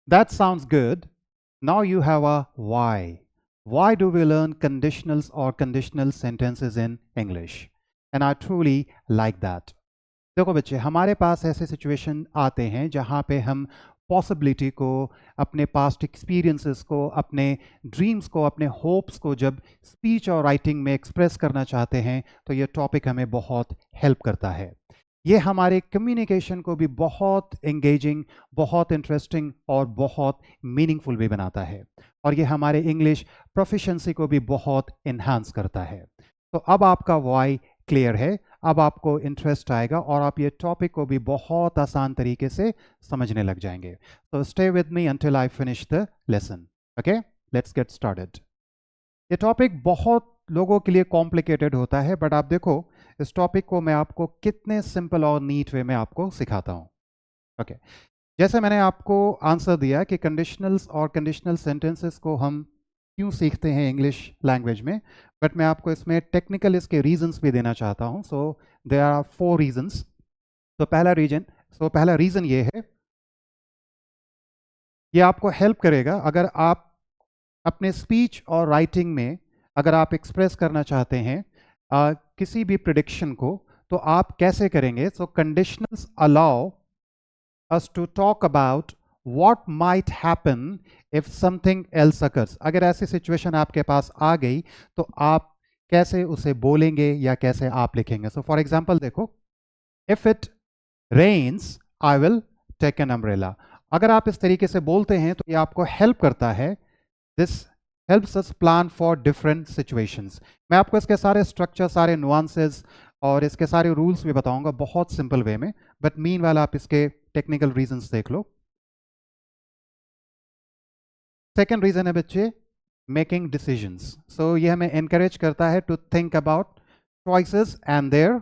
That sounds good. Now you have a why. Why do we learn conditionals or conditional sentences in English? And I truly like that. देखो बच्चे, हमारे पास ऐसे situation आते हैं जहाँ पे हम पॉसिबिलिटी को, अपने पास्ट एक्सपीरियंसेस को, अपने ड्रीम्स को, अपने होप्स को जब स्पीच और राइटिंग में एक्सप्रेस करना चाहते हैं तो ये टॉपिक हमें बहुत हेल्प करता है। ये हमारे कम्युनिकेशन को भी बहुत एंगेजिंग, बहुत इंटरेस्टिंग और बहुत मीनिंगफुल भी बनाता है, और ये हमारे इंग्लिश प्रोफिशिएंसी को भी बहुत इन्हांस करता है। तो अब आपका वाई क्लियर है, अब आपको इंटरेस्ट आएगा और आप ये टॉपिक को भी बहुत आसान तरीके से समझने लग जाएंगे। तो stay with me until I finish the lesson. Okay, let's get started. ये टॉपिक बहुत लोगों के लिए कॉम्प्लिकेटेड होता है, बट आप देखो इस टॉपिक को मैं आपको कितने सिंपल और नीट वे में आपको सिखाता हूँ। ओके, जैसे मैंने आपको आंसर दिया कि कंडीशनल्स और कंडीशनल सेंटेंसेस को हम क्यों सीखते हैं इंग्लिश लैंग्वेज में, बट मैं आपको इसमें टेक्निकल इसके रीजंस भी देना चाहता हूँ। So there are 4 reasons. तो पहला रीजन ये है, ये आपको हेल्प करेगा अगर आप अपने स्पीच और राइटिंग में अगर आप एक्सप्रेस करना चाहते हैं किसी भी प्रिडिक्शन को, तो आप कैसे करेंगे। So conditionals allow us to talk about what might happen if something else occurs। अगर ऐसी सिचुएशन आपके पास आ गई तो आप कैसे उसे बोलेंगे या कैसे आप लिखेंगे। सो फॉर एग्जाम्पल देखो, if it rains I will take an umbrella. अगर आप इस तरीके से बोलते हैं तो ये आपको हेल्प करता है। This helps us plan for different situations. मैं आपको इसके सारे स्ट्रक्चर, सारे नुआंसेस और इसके सारे रूल्स भी बताऊंगा बहुत सिंपल वे में, बट मीन वाला आप इसके टेक्निकल रीजंस देख लो। सेकेंड रीजन है बच्चे, मेकिंग डिसीजंस। सो ये हमें एनकरेज करता है to think about choices and their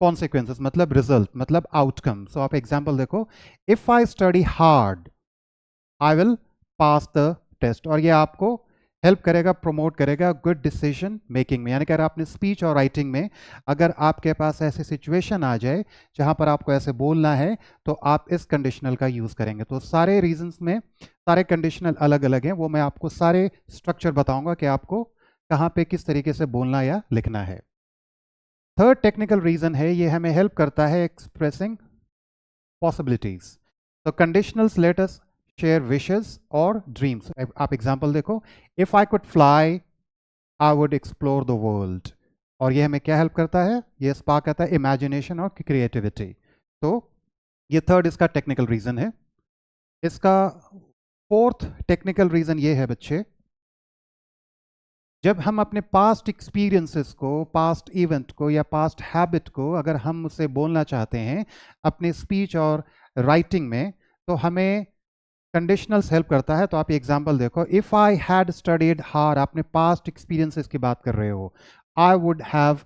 consequences, मतलब रिजल्ट, मतलब आउटकम। सो आप एग्जाम्पल देखो, if I study hard I will pass the test, और ये आपको हेल्प करेगा, प्रमोट करेगा गुड डिसीजन मेकिंग में। यानी कि अगर आपने स्पीच और राइटिंग में अगर आपके पास ऐसी सिचुएशन आ जाए जहां पर आपको ऐसे बोलना है तो आप इस कंडीशनल का यूज़ करेंगे। तो सारे रीजंस में सारे कंडीशनल अलग अलग हैं, वो मैं आपको सारे स्ट्रक्चर बताऊंगा कि आपको कहाँ पे किस तरीके से बोलना या लिखना है। थर्ड टेक्निकल रीजन है, ये हमें हेल्प करता है एक्सप्रेसिंग पॉसिबिलिटीज। तो conditionals let us share wishes और ड्रीम्स। आप एग्जांपल देखो, if I could fly I would explore the world, और ये हमें क्या हेल्प करता है, ये स्पार्क करता है इमेजिनेशन और क्रिएटिविटी। तो ये थर्ड इसका टेक्निकल रीजन है। इसका फोर्थ टेक्निकल रीजन ये है बच्चे, जब हम अपने पास्ट एक्सपीरियंसेस को, पास्ट इवेंट को या पास्ट हैबिट को अगर हम उससे बोलना चाहते हैं अपने स्पीच और राइटिंग में, तो हमें कंडीशनल्स हेल्प करता है। तो आप एग्जांपल देखो, if I had studied hard, आपने पास्ट एक्सपीरियंसेस की बात कर रहे हो, I would have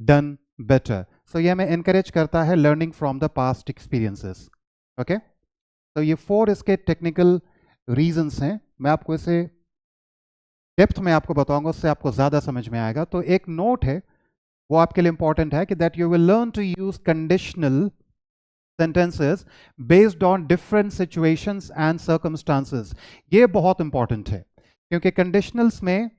done better. So ये हमें एनकरेज करता है learning from the past experiences. Okay, तो ये 4 इसके टेक्निकल रीजंस हैं। मैं आपको इसे डेप्थ में आपको बताऊंगा, उससे आपको ज़्यादा समझ में आएगा। तो एक नोट है वो आपके लिए इंपॉर्टेंट है कि that you will learn to use conditional sentences based on different situations and circumstances. ये बहुत इंपॉर्टेंट है क्योंकि कंडीशनल्स में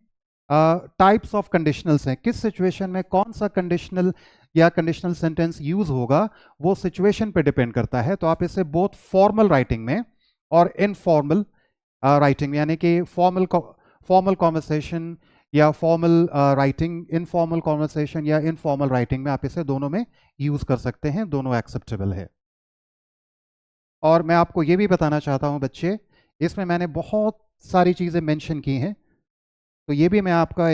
टाइप्स ऑफ कंडीशनल्स हैं, किस सिचुएशन में कौन सा कंडीशनल या कंडीशनल सेंटेंस यूज होगा वो सिचुएशन पे डिपेंड करता है। तो आप इसे बोथ फॉर्मल राइटिंग में और इनफॉर्मल राइटिंग में, यानी कि फॉर्मल कॉन्वर्सेशन या फॉर्मल राइटिंग, इनफॉर्मल कॉन्वर्सेशन या इनफॉर्मल राइटिंग में आप इसे दोनों में यूज कर सकते हैं, दोनों एक्सेप्टेबल है। और मैं आपको ये भी बताना चाहता हूं बच्चे, इसमें मैंने बहुत सारी चीजें मेंशन की हैं, तो ये भी मैं आपका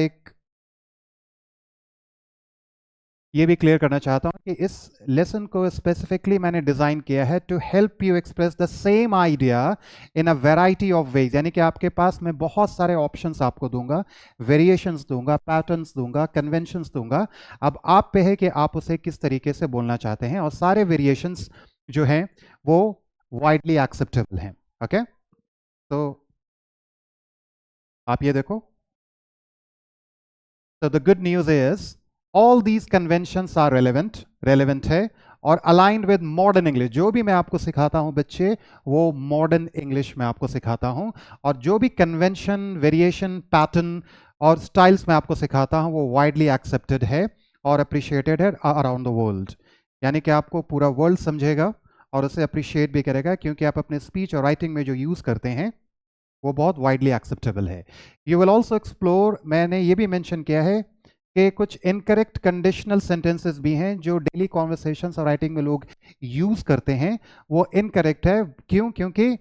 ये भी क्लियर करना चाहता हूं कि इस लेसन को स्पेसिफिकली मैंने डिजाइन किया है to help you express the same idea in a variety of ways. यानी कि आपके पास मैं बहुत सारे ऑप्शंस आपको दूंगा, वेरिएशंस दूंगा, पैटर्न्स दूंगा, कन्वेंशंस दूंगा। अब आप पे है कि आप उसे किस तरीके से बोलना चाहते हैं, और सारे वेरिएशंस जो हैं वो वाइडली एक्सेप्टेबल हैं। ओके, तो आप ये देखो, तो the good news is all these conventions are relevant है, और अलाइंड विद मॉडर्न इंग्लिश। जो भी मैं आपको सिखाता हूं बच्चे, वो मॉडर्न इंग्लिश में आपको सिखाता हूं, और जो भी कन्वेंशन, वेरिएशन, पैटर्न और स्टाइल्स मैं आपको सिखाता हूं वो वाइडली एक्सेप्टेड है और अप्रिशिएटेड है अराउंड द वर्ल्ड। यानी कि आपको पूरा वर्ल्ड समझेगा और उसे अप्रिशिएट भी करेगा, क्योंकि आप अपने स्पीच और राइटिंग में जो यूज़ करते हैं वो बहुत वाइडली एक्सेप्टेबल है। यू विल ऑल्सो एक्सप्लोर, मैंने ये भी मेंशन किया है कि कुछ इनकरेक्ट कंडीशनल सेंटेंसेस भी हैं जो डेली कॉन्वर्सेशंस और राइटिंग में लोग यूज़ करते हैं, वो इनकरेक्ट है। क्यों? क्योंकि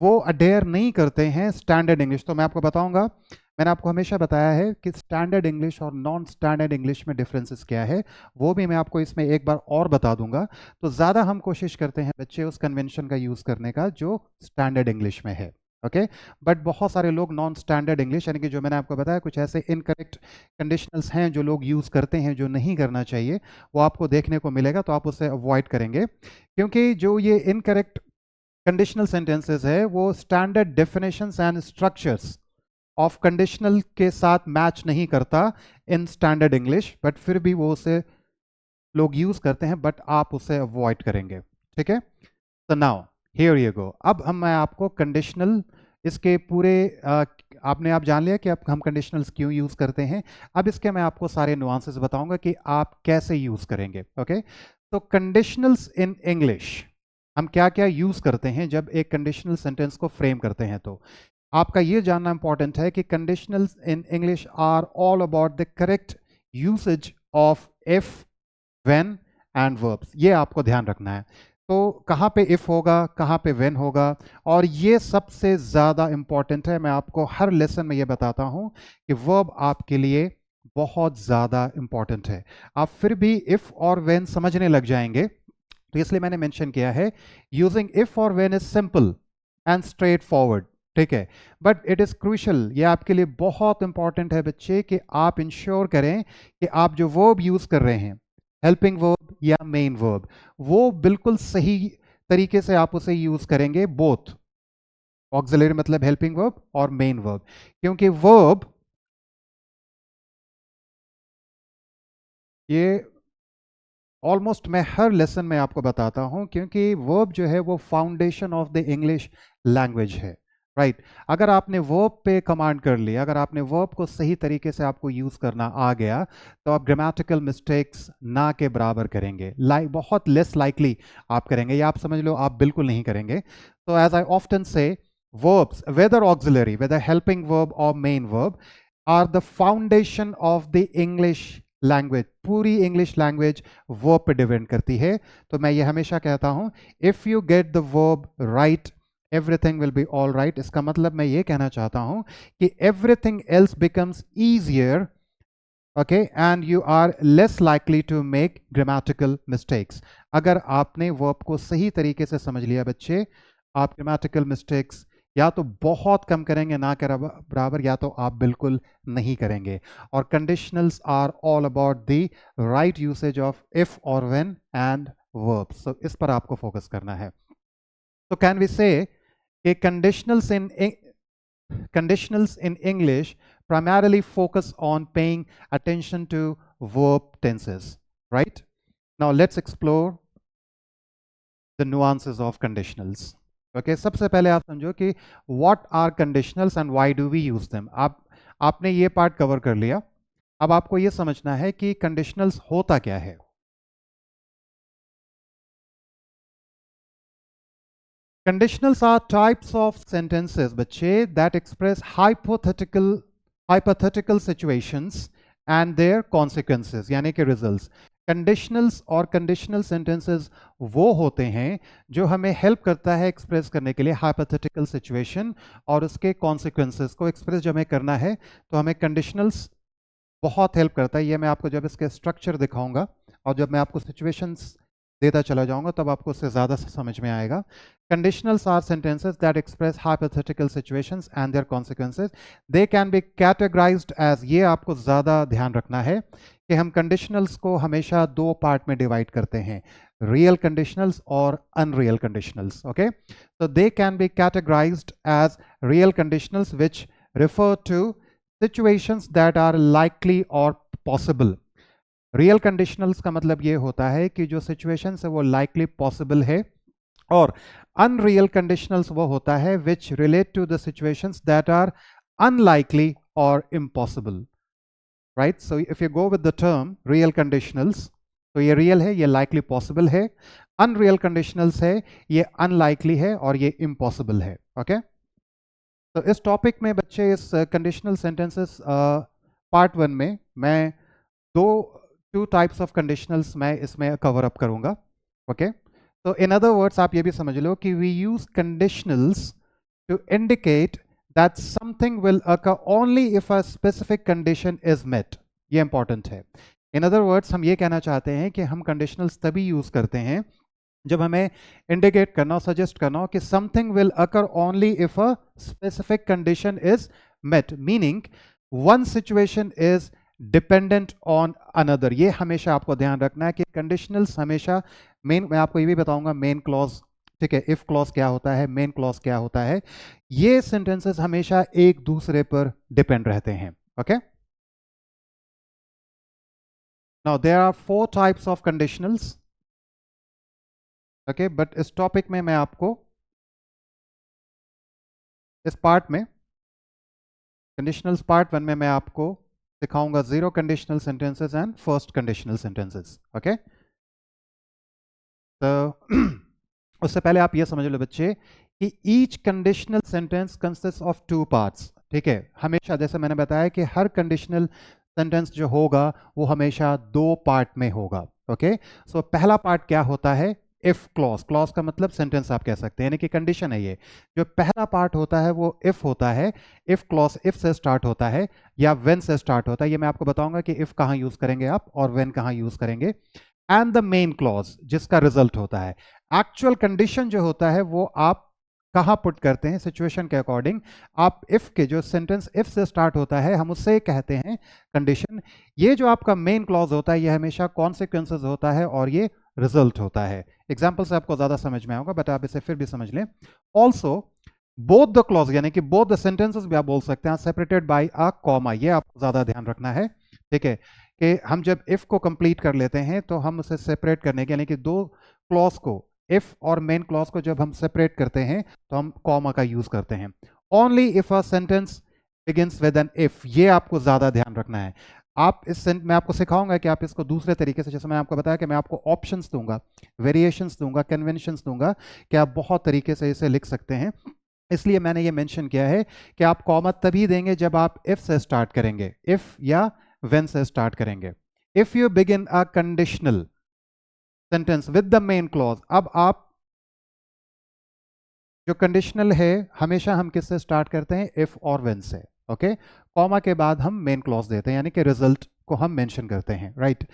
वो अडेयर नहीं करते हैं स्टैंडर्ड इंग्लिश। तो मैं आपको बताऊंगा, मैंने आपको हमेशा बताया है कि स्टैंडर्ड इंग्लिश और नॉन स्टैंडर्ड इंग्लिश में डिफरेंसेस क्या है, वो भी मैं आपको इसमें एक बार और बता दूंगा। तो ज़्यादा हम कोशिश करते हैं बच्चे उस कन्वेंशन का यूज़ करने का जो स्टैंडर्ड इंग्लिश में है, ओके। बट बहुत सारे लोग नॉन स्टैंडर्ड इंग्लिश, यानी कि जो मैंने आपको बताया कुछ ऐसे इनकरेक्ट कंडीशनल्स हैं जो लोग यूज़ करते हैं, जो नहीं करना चाहिए, वो आपको देखने को मिलेगा, तो आप उससे अवॉइड करेंगे। क्योंकि जो ये इनकरेक्ट कंडीशनल सेंटेंसेस है वो standard definitions and structures of conditional के साथ मैच नहीं करता इन स्टैंडर्ड इंग्लिश, बट फिर भी वो उसे लोग यूज़ करते हैं, बट आप उसे अवॉइड करेंगे, ठीक है। तो नाउ हियर यू गो। अब मैं आपको कंडीशनल, इसके पूरे आपने आप जान लिया कि हम कंडीशनल्स क्यों यूज़ करते हैं। अब इसके मैं आपको सारे नुआंसेस बताऊंगा कि आप कैसे यूज़ करेंगे, ओके। तो कंडीशनल्स इन इंग्लिश हम क्या क्या यूज़ करते हैं जब एक कंडीशनल सेंटेंस को फ्रेम करते हैं। तो आपका ये जानना इंपॉर्टेंट है कि conditionals in English are all about the correct usage of if, when and verbs. ये आपको ध्यान रखना है। तो कहाँ पे इफ होगा, कहाँ पे व्हेन होगा, और ये सबसे ज़्यादा इंपॉर्टेंट है। मैं आपको हर लेसन में ये बताता हूँ कि वर्ब आपके लिए बहुत ज़्यादा इंपॉर्टेंट है। आप फिर भी इफ और व्हेन समझने लग जाएंगे, तो इसलिए मैंने मेंशन किया है यूजिंग इफ और when is simple and straight forward, ठीक है। बट इट इज क्रूशल, ये आपके लिए बहुत इंपॉर्टेंट है बच्चे कि आप इंश्योर करें कि आप जो वर्ब यूज कर रहे हैं, हेल्पिंग वर्ब या मेन वर्ब, वो बिल्कुल सही तरीके से आप उसे यूज करेंगे, बोथ ऑक्सिलरी मतलब हेल्पिंग वर्ब और मेन वर्ब। क्योंकि वर्ब ये ऑलमोस्ट मैं हर लेसन में आपको बताता हूं, क्योंकि वर्ब जो है वो foundation of the English language है, राइट। अगर आपने वर्ब पे कमांड कर लिया, अगर आपने वर्ब को सही तरीके से आपको यूज़ करना आ गया, तो आप ग्रामेटिकल मिस्टेक्स ना के बराबर करेंगे, बहुत लेस लाइकली आप करेंगे, या आप समझ लो आप बिल्कुल नहीं करेंगे। तो एज आई ऑफ्टन से, verbs whether auxiliary, whether helping verb or main verb, are the foundation of the English language. पूरी इंग्लिश लैंग्वेज वर्ब पे डिपेंड करती है। तो मैं ये हमेशा कहता हूं, if you get the verb right everything will be all right. इसका मतलब मैं ये कहना चाहता हूं कि everything else becomes easier, okay, and you are less likely to make grammatical mistakes. अगर आपने वर्ब को सही तरीके से समझ लिया बच्चे, आप ग्रामेटिकल मिस्टेक्स या तो बहुत कम करेंगे ना के बराबर, या तो आप बिल्कुल नहीं करेंगे। और conditionals are all about the right usage of if और व्हेन एंड वर्ब्स। सो इस पर आपको फोकस करना है। तो can we say conditionals in English primarily focus on paying attention to verb tenses, right? Now let's explore the nuances of conditionals. Okay, सबसे पहले आप समझो कि what are conditionals and why do we use them. आपने ये part cover कर लिया। अब आपको ये समझना है कि conditionals होता क्या है। Conditionals are types of sentences बच्चे that express hypothetical situations and their consequences, यानी कि results. कंडीशनल्स और कंडीशनल सेंटेंसेस वो होते हैं जो हमें हेल्प करता है एक्सप्रेस करने के लिए हाइपोथेटिकल सिचुएशन और उसके कॉन्सिक्वेंसेस को एक्सप्रेस जब हमें करना है, तो हमें कंडीशनल्स बहुत हेल्प करता है। ये मैं आपको जब इसके स्ट्रक्चर दिखाऊंगा और जब मैं आपको सिचुएशंस देता चला जाऊंगा, तब आपको उससे ज़्यादा समझ में आएगा। Conditionals are sentences that express hypothetical situations and their consequences. They can be categorized as, ये आपको ज़्यादा ध्यान रखना है कि हम कंडीशनल्स को हमेशा दो पार्ट में डिवाइड करते हैं, रियल कंडीशनल्स और अनरियल कंडीशनल्स, ओके। तो they can be categorized as real conditionals which refer to situations that are likely or possible. Real conditionals का मतलब ये होता है कि जो सिचुएशन है वो लाइकली पॉसिबल है, और अनरियल कंडीशनल्स वो होता है which relate to the situations that are unlikely और impossible, right? So if you go with the term real conditionals, तो ये रियल है, ये लाइकली पॉसिबल है। अनरियल कंडीशनल्स है, ये अनलाइकली है और ये इम्पॉसिबल है। ओके, तो इस टॉपिक में बच्चे, इस कंडीशनल सेंटेंसेस पार्ट 1 में मैं टू टाइप्स ऑफ कंडीशनल्स मैं इसमें कवर अप करूंगा। ओके, तो इन अदर वर्ड्स आप ये भी समझ लो कि we use conditionals to indicate that something will occur only if a specific condition is met. ये इंपॉर्टेंट है। इन अदर वर्ड्स हम ये कहना चाहते हैं कि हम कंडीशनल्स तभी यूज करते हैं जब हमें इंडिकेट करना हो, सजेस्ट करना हो कि something will occur only if a specific condition is met, meaning one situation is dependent on another. ये हमेशा आपको ध्यान रखना है कि कंडीशनल्स हमेशा मेन, मैं आपको ये भी बताऊंगा मेन क्लॉज, ठीक है, इफ क्लॉज क्या होता है, मेन क्लॉज क्या होता है। ये सेंटेंसेस हमेशा एक दूसरे पर डिपेंड रहते हैं। Okay, now there are 4 types of conditionals. Okay, but इस टॉपिक में मैं आपको इस पार्ट में, कंडीशनल्स पार्ट 1 में मैं आपको सिखाऊंगा zero conditional sentences and first conditional sentences. Okay, तो उससे पहले आप ये समझ लो बच्चे कि each conditional sentence consist of 2 parts. ठीक है, हमेशा जैसे मैंने बताया कि हर कंडीशनल सेंटेंस जो होगा वो हमेशा 2 पार्ट में होगा। ओके, सो पहला पार्ट क्या होता है, इफ क्लॉज। क्लॉज का मतलब सेंटेंस आप कह सकते हैं, यानी कि कंडीशन है। ये जो पहला पार्ट होता है वो इफ होता है। इफ क्लॉज इफ से स्टार्ट होता है या व्हेन से स्टार्ट होता है। ये मैं आपको बताऊंगा कि इफ कहां यूज करेंगे आप और व्हेन कहां यूज करेंगे। एंड द मेन क्लॉज जिसका रिजल्ट होता है। एक्चुअल कंडीशन जो होता है वो आप कहां पुट करते हैं सिचुएशन के अकॉर्डिंग। आप इफ के जो सेंटेंस इफ से स्टार्ट होता है हम उससे कहते हैं कंडीशन। ये जो आपका मेन क्लॉज होता है ये हमेशा कॉन्सिक्वेंसेस होता है और ये रिजल्ट होता है। एग्जाम्पल से आपको ज्यादा समझ में आएगा, बट आप इसे फिर भी समझ लें। ऑल्सो बोथ द क्लॉज यानी कि बोथ द सेंटेंसेस भी आप बोल सकते हैं सेपरेटेड बाय अ कॉमा। ये आपको ज्यादा ध्यान रखना है। ठीक है, कि हम जब इफ को कंप्लीट कर लेते हैं तो हम उसे सेपरेट करने के, यानी कि 2 क्लॉज को, इफ और मेन क्लॉज को जब हम सेपरेट करते हैं तो हम कॉमा का यूज करते हैं। Only if a sentence begins with an if, ये आपको ज्यादा ध्यान रखना है। आप मैं आपको सिखाऊंगा कि आप इसको दूसरे तरीके से, जैसे मैंने आपको बताया कि मैं आपको ऑप्शंस दूंगा, वेरिएशंस दूंगा, कन्वेंशंस दूंगा कि आप बहुत तरीके से इसे लिख सकते हैं। इसलिए मैंने ये मेंशन किया है कि आप कॉमा तभी देंगे जब आप इफ से स्टार्ट करेंगे, इफ या व्हेन से स्टार्ट करेंगे। If you begin a conditional sentence with the main clause, अब आप जो कंडीशनल है हमेशा हम किससे स्टार्ट करते हैं, इफ और व्हेन से। ओके, कॉमा के बाद हम मेन क्लॉज देते हैं, यानी कि रिजल्ट को हम मेंशन करते हैं। राइट,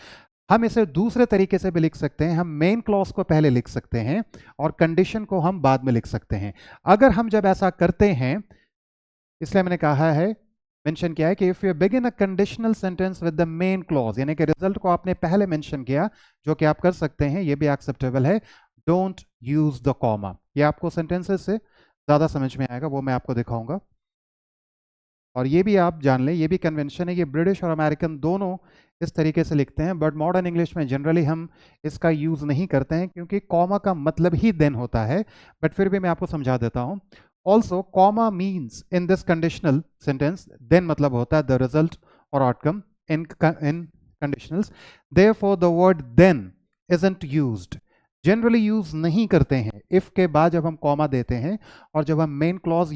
हम इसे दूसरे तरीके से भी लिख सकते हैं। हम मेन क्लॉज को पहले लिख सकते हैं और कंडीशन को हम बाद में लिख सकते हैं। अगर हम जब ऐसा करते हैं, इसलिए मैंने कहा है, मेंशन किया है कि if you begin a conditional sentence with the main clause, यानी कि रिजल्ट को आपने पहले मेंशन किया, जो कि आप कर सकते हैं, ये भी एक्सेप्टेबल है। Don't use the comma. ये आपको सेंटेंसेस से ज्यादा समझ में आएगा, वो मैं आपको दिखाऊंगा। और ये भी आप जान लें, ये भी कन्वेंशन है, ये ब्रिटिश और अमेरिकन दोनों इस तरीके से लिखते हैं, बट मॉडर्न इंग्लिश में जनरली हम इसका यूज नहीं करते हैं क्योंकि कॉमा का मतलब ही देन होता है। बट फिर भी मैं आपको समझा देता हूं। Also comma means in this conditional sentence, then मतलब होता है द रिजल्ट और outcome in conditionals. Therefore the word then isn't used, generally use नहीं करते हैं इफ के बाद जब हम कॉमा देते हैं, और जब हम मेन क्लॉज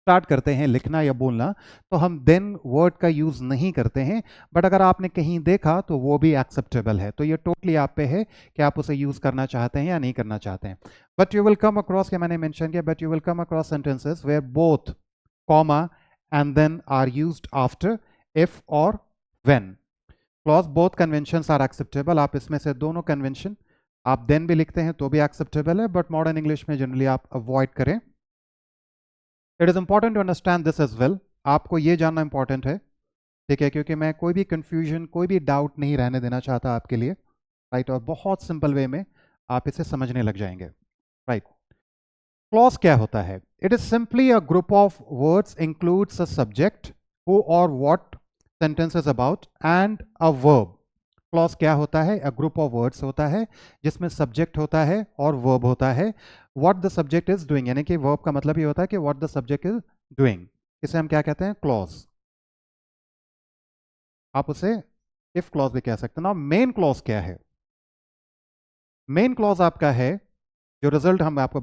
स्टार्ट करते हैं लिखना या बोलना तो हम देन वर्ड का यूज नहीं करते हैं। बट अगर आपने कहीं देखा तो वो भी एक्सेप्टेबल है। तो ये टोटली आप पे है कि आप उसे यूज करना चाहते हैं या नहीं करना चाहते हैं। But you will come across, क्या मैंने मेंशन किया, but you will come across sentences where both comma and then are used after if और when clause. Both conventions are acceptable. आप इसमें से दोनों कन्वेंशन, आप देन भी लिखते हैं तो भी एक्सेप्टेबल है, बट मॉडर्न इंग्लिश में जनरली आप अवॉइड करें। It is important to understand this as well. आपको ये जानना इंपॉर्टेंट है, ठीक है, क्योंकि मैं कोई भी कंफ्यूजन, कोई भी डाउट नहीं रहने देना चाहता आपके लिए। राइट, और बहुत सिंपल वे में आप इसे समझने लग जाएंगे। राइट, क्लॉज क्या होता है? It is simply a group of words includes a subject, who और what sentence is about, and a verb clause क्या होता है? अ ग्रुप ऑफ वर्ड्स होता है जिसमें सब्जेक्ट होता है और वर्ब होता है। What the subject is doing, यानी कि वर्ब का मतलब ये होता है कि what the subject is doing, इसे हम क्या कहते हैं? क्लॉज। आप उसे इफ क्लॉज भी कह सकते हैं ना। मेन क्लॉज क्या है? मेन क्लॉज आपका है जो रिजल्ट हम आपको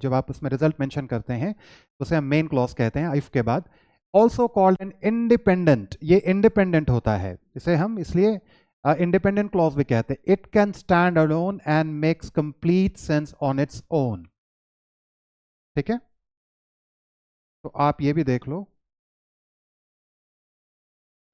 जब आप उसमें रिजल्ट मेंशन करते हैं उसे हम मेन क्लॉज कहते हैं इफ के बाद। ऑल्सो कॉल्ड एन इंडिपेंडेंट, ये इंडिपेंडेंट होता है, इसे हम इसलिए इंडिपेंडेंट क्लॉज भी कहते हैं। It can stand alone and makes complete sense on its own. ठीक है, तो आप ये भी देख लो।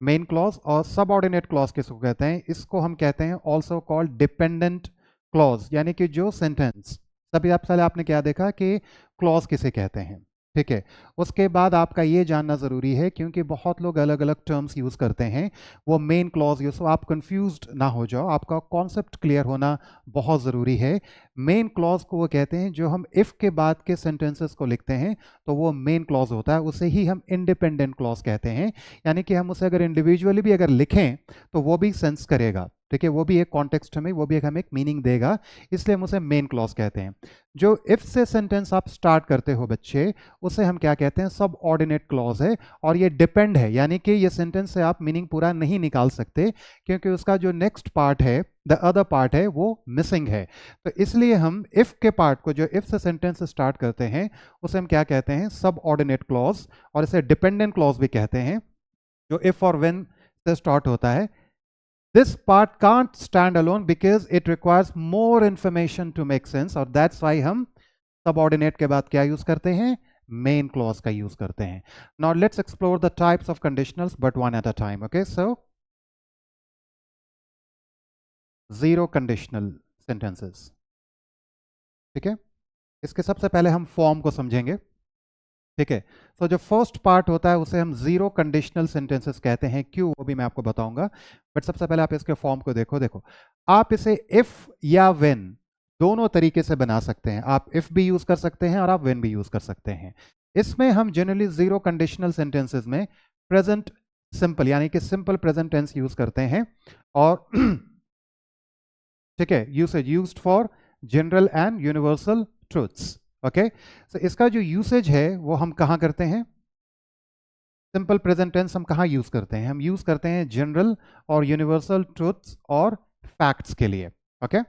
मेन क्लॉज और सबऑर्डिनेट क्लॉज किसको कहते हैं? इसको हम कहते हैं ऑल्सो कॉल्ड डिपेंडेंट क्लॉज, यानी कि जो सेंटेंस, तभी आप पहले आपने क्या देखा कि क्लॉज किसे कहते हैं। ठीक है, उसके बाद आपका ये जानना ज़रूरी है क्योंकि बहुत लोग अलग अलग टर्म्स यूज़ करते हैं, वो मेन क्लॉज यूज, आप कंफ्यूज्ड ना हो जाओ, आपका कॉन्सेप्ट क्लियर होना बहुत ज़रूरी है। मेन क्लॉज को वो कहते हैं जो हम इफ़ के बाद के सेंटेंसेस को लिखते हैं तो वो मेन क्लॉज होता है, उसे ही हम इंडिपेंडेंट क्लॉज कहते हैं। यानी कि हम उसे अगर इंडिविजुअली भी अगर लिखें तो वो भी सेंस करेगा। ठीक है, वो भी एक कॉन्टेक्स्ट में, वो भी एक हमें एक मीनिंग देगा, इसलिए हम उसे मेन क्लॉज कहते हैं। जो इफ से सेंटेंस आप स्टार्ट करते हो बच्चे, उसे हम क्या कहते हैं? सब ऑर्डिनेट क्लॉज है, और ये डिपेंड है, यानी कि ये सेंटेंस से आप मीनिंग पूरा नहीं निकाल सकते क्योंकि उसका जो नेक्स्ट पार्ट है, द अदर पार्ट है, वो मिसिंग है। तो इसलिए हम इफ के पार्ट को, जो इफ से सेंटेंस स्टार्ट करते हैं, उसे हम क्या कहते हैं? सब ऑर्डिनेट क्लॉज, और इसे डिपेंडेंट क्लॉज भी कहते हैं, जो इफ और व्हेन से स्टार्ट होता है। This part can't stand alone because it requires more information to make sense, और that's why हम subordinate के बाद क्या यूज करते हैं? Main clause का यूज करते हैं। Now let's explore the types of conditionals, but one at a time. Okay, so zero conditional sentences. ठीक है, इसके सबसे पहले हम फॉर्म को समझेंगे। ठीक है, तो जो फर्स्ट पार्ट होता है उसे हम जीरो कंडीशनल सेंटेंसेस कहते हैं। क्यों, वो भी मैं आपको बताऊंगा, बट सबसे पहले आप इसके फॉर्म को देखो। देखो, आप इसे इफ या व्हेन दोनों तरीके से बना सकते हैं। आप इफ भी यूज कर सकते हैं और आप व्हेन भी यूज कर सकते हैं। इसमें हम जनरली जीरो कंडीशनल सेंटेंसेस में प्रेजेंट सिंपल, यानी कि सिंपल प्रेजेंट टेंस यूज करते हैं, और ठीक है, usage used for general and universal truths. Okay, तो इसका जो यूसेज है वो हम कहाँ करते हैं? सिंपल प्रेजेंट टेंस हम कहाँ यूज करते हैं? हम यूज करते हैं जनरल और यूनिवर्सल ट्रूथ्स और फैक्ट्स के लिए। Okay,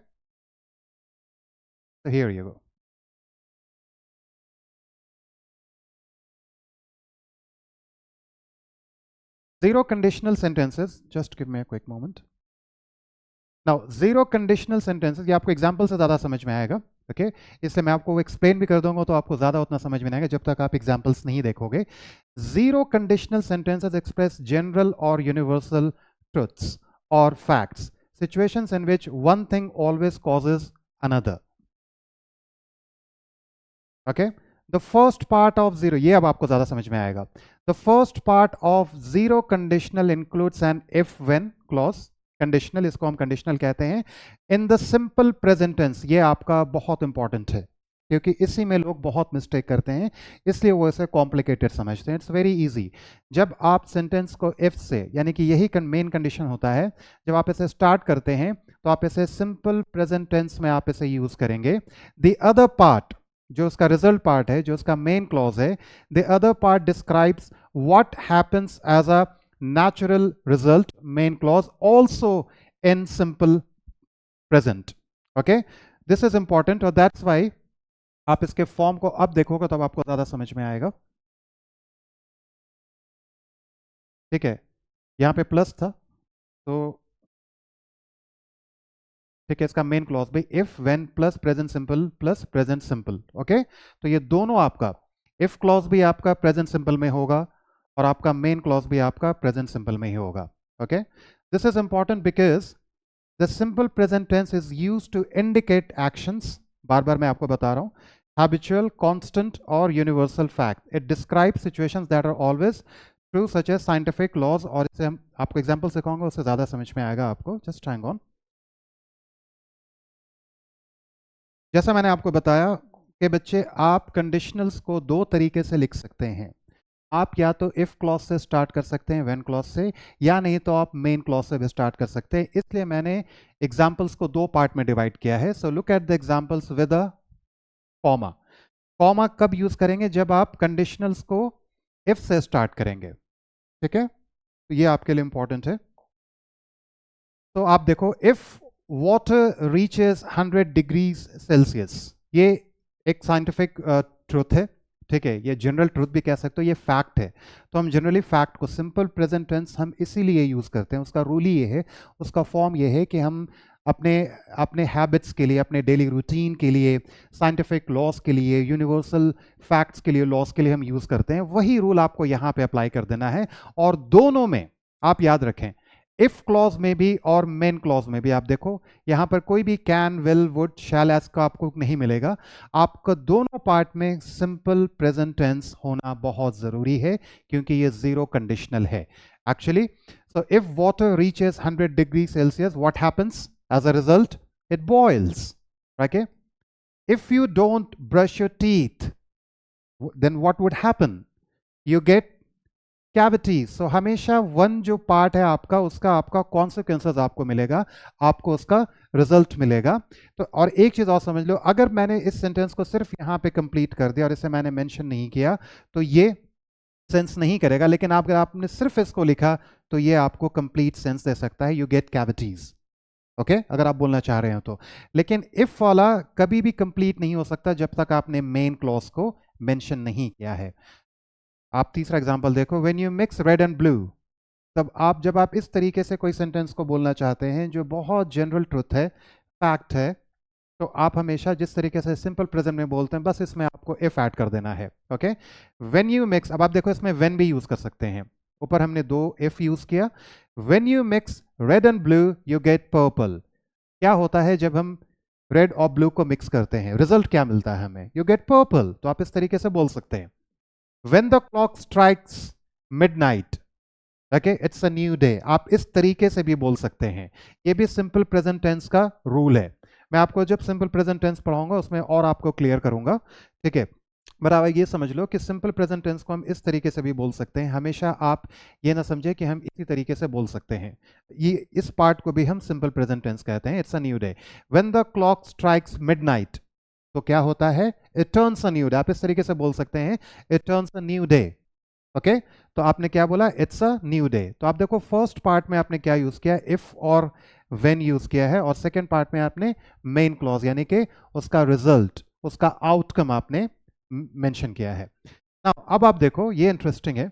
so here you go. Zero conditional sentences, just give me a quick moment. Now zero conditional sentences, ये आपको एग्जांपल से ज़्यादा समझ में आएगा। ओके, इसलिए मैं आपको एक्सप्लेन भी कर दूंगा तो आपको ज़्यादा उतना समझ में नहीं आएगा जब तक आप एग्जांपल्स नहीं देखोगे। Zero conditional sentences express general और यूनिवर्सल ट्रुथ्स और facts, situations in which one thing always causes another. Okay, the first part of zero, ये अब आपको ज्यादा समझ में आएगा। The first part of zero conditional includes an if when clause. Conditional, इसको हम कंडीशनल कहते हैं in the simple present tense. ये आपका बहुत इंपॉर्टेंट है क्योंकि इसी में लोग बहुत मिस्टेक करते हैं, इसलिए वो इसे कॉम्प्लिकेटेड समझते हैं। It's very easy. जब आप सेंटेंस को इफ से, यानी कि यही मेन कंडीशन होता है, जब आप इसे स्टार्ट करते हैं तो आप इसे सिंपल प्रेजेंट टेंस में आप इसे यूज करेंगे। द अदर पार्ट, जो उसका रिजल्ट पार्ट है, जो उसका मेन क्लॉज है, the other part describes what happens as a natural result, main clause also in simple present. Okay, this is important, और दैट्स वाई आप इसके फॉर्म को अब देखोगे तब आपको ज्यादा समझ में आएगा। ठीक है, यहां पे प्लस था, तो ठीक है, इसका मेन क्लॉज भी if when plus present simple plus present simple. Okay, तो ये दोनों आपका इफ क्लॉज भी आपका प्रेजेंट सिंपल में होगा और आपका मेन क्लॉज भी आपका प्रेजेंट सिंपल में ही होगा। Okay, this is important because the simple present tense is used to indicate actions, बार बार मैं आपको बता रहा हूं, हैबिचुअल, कांस्टेंट और universal fact. It describe situations that are always true such as scientific laws, और इसे हम आपको एग्जांपल सिखाऊंगा, उससे ज्यादा समझ में आएगा आपको। Just hang on. जैसा मैंने आपको बताया कि बच्चे, आप कंडीशनल्स को दो तरीके से लिख सकते हैं। आप या तो इफ क्लॉज से स्टार्ट कर सकते हैं, व्हेन क्लॉज से, या नहीं तो आप मेन क्लॉज से भी स्टार्ट कर सकते हैं। इसलिए मैंने एग्जांपल्स को दो पार्ट में डिवाइड किया है। So look at the examples with a comma. Comma कब यूज करेंगे? जब आप कंडीशनल्स को इफ से स्टार्ट करेंगे, ठीक है? तो ये आपके लिए इंपॉर्टेंट है। तो आप देखो, if water reaches 100 degrees Celsius, ये एक साइंटिफिक ट्रुथ है, ठीक है? ये जनरल ट्रुथ भी कह सकते हो, ये फैक्ट है। तो हम जनरली फैक्ट को सिंपल प्रेजेंट टेंस हम इसीलिए यूज करते हैं। उसका रूल ही ये है, उसका फॉर्म ये है कि हम अपने अपने हैबिट्स के लिए, अपने डेली रूटीन के लिए, साइंटिफिक लॉस के लिए, यूनिवर्सल फैक्ट्स के लिए, लॉस के लिए हम यूज करते हैं। वही रूल आपको यहाँ पे अप्लाई कर देना है। और दोनों में आप याद रखें, इफ क्लॉज में भी और मेन क्लॉज में भी, आप देखो यहां पर कोई भी can, will, would, shall, as का आपको नहीं मिलेगा। आपको दोनों पार्ट में सिंपल प्रेजेंट टेंस होना बहुत जरूरी है, क्योंकि ये जीरो कंडीशनल है actually. So if water reaches 100 degree Celsius, what happens as a result? It boils. Okay, if you don't brush your teeth, then what would happen? You get cavity. So हमेशा one जो part है आपका, उसका आपका consequences आपको मिलेगा, आपको उसका रिजल्ट मिलेगा। तो और एक चीज और समझ लो, अगर मैंने इस सेंटेंस को सिर्फ यहां पे कंप्लीट कर दिया और इसे मैंने मेंशन नहीं किया, तो ये सेंस नहीं करेगा। लेकिन अगर आपने सिर्फ इसको लिखा, तो ये आपको कंप्लीट सेंस दे सकता है। यू गेट कैविटीज, ओके, अगर आप बोलना चाह रहे हो तो। लेकिन इफ वाला कभी भी कंप्लीट नहीं हो सकता जब तक आपने मेन क्लॉज को मेंशन नहीं किया है। आप तीसरा एग्जांपल देखो, when you mix red and blue. तब आप जब आप इस तरीके से कोई सेंटेंस को बोलना चाहते हैं जो बहुत जनरल ट्रुथ है, फैक्ट है, तो आप हमेशा जिस तरीके से सिंपल प्रेजेंट में बोलते हैं, बस इसमें आपको इफ ऐड कर देना है। ओके, व्हेन यू मिक्स, अब आप देखो इसमें व्हेन भी यूज कर सकते हैं। ऊपर हमने दो इफ यूज किया। When you mix red and blue you get purple. क्या होता है जब हम रेड और ब्लू को मिक्स करते हैं? रिजल्ट क्या मिलता है हमें? You get purple. तो आप इस तरीके से बोल सकते हैं। When the clock strikes midnight, okay, it's a new day। आप इस तरीके से भी बोल सकते हैं। ये भी सिंपल प्रेजेंट टेंस का रूल है। मैं आपको जब सिंपल प्रेजेंट टेंस पढ़ाऊंगा उसमें और आपको क्लियर करूंगा, ठीक है? बराबर ये समझ लो कि सिंपल प्रेजेंट टेंस को हम इस तरीके से भी बोल सकते हैं। हमेशा आप ये ना समझे कि हम इसी तरीके से बोल सकते हैं। ये इस पार्ट को भी हम सिंपल प्रेजेंट टेंस कहते हैं। It's a new day. When the clock strikes midnight, तो क्या होता है? It turns a new day. आप इस तरीके से बोल सकते हैं, it turns a new day. Okay, तो आपने क्या बोला? It's a new day. तो आप देखो फर्स्ट पार्ट में आपने क्या यूज किया? इफ और व्हेन यूज किया है, और सेकंड पार्ट में आपने मेन क्लॉज यानी कि उसका रिजल्ट, उसका आउटकम आपने मेंशन किया है। नाउ अब आप देखो, ये इंटरेस्टिंग है।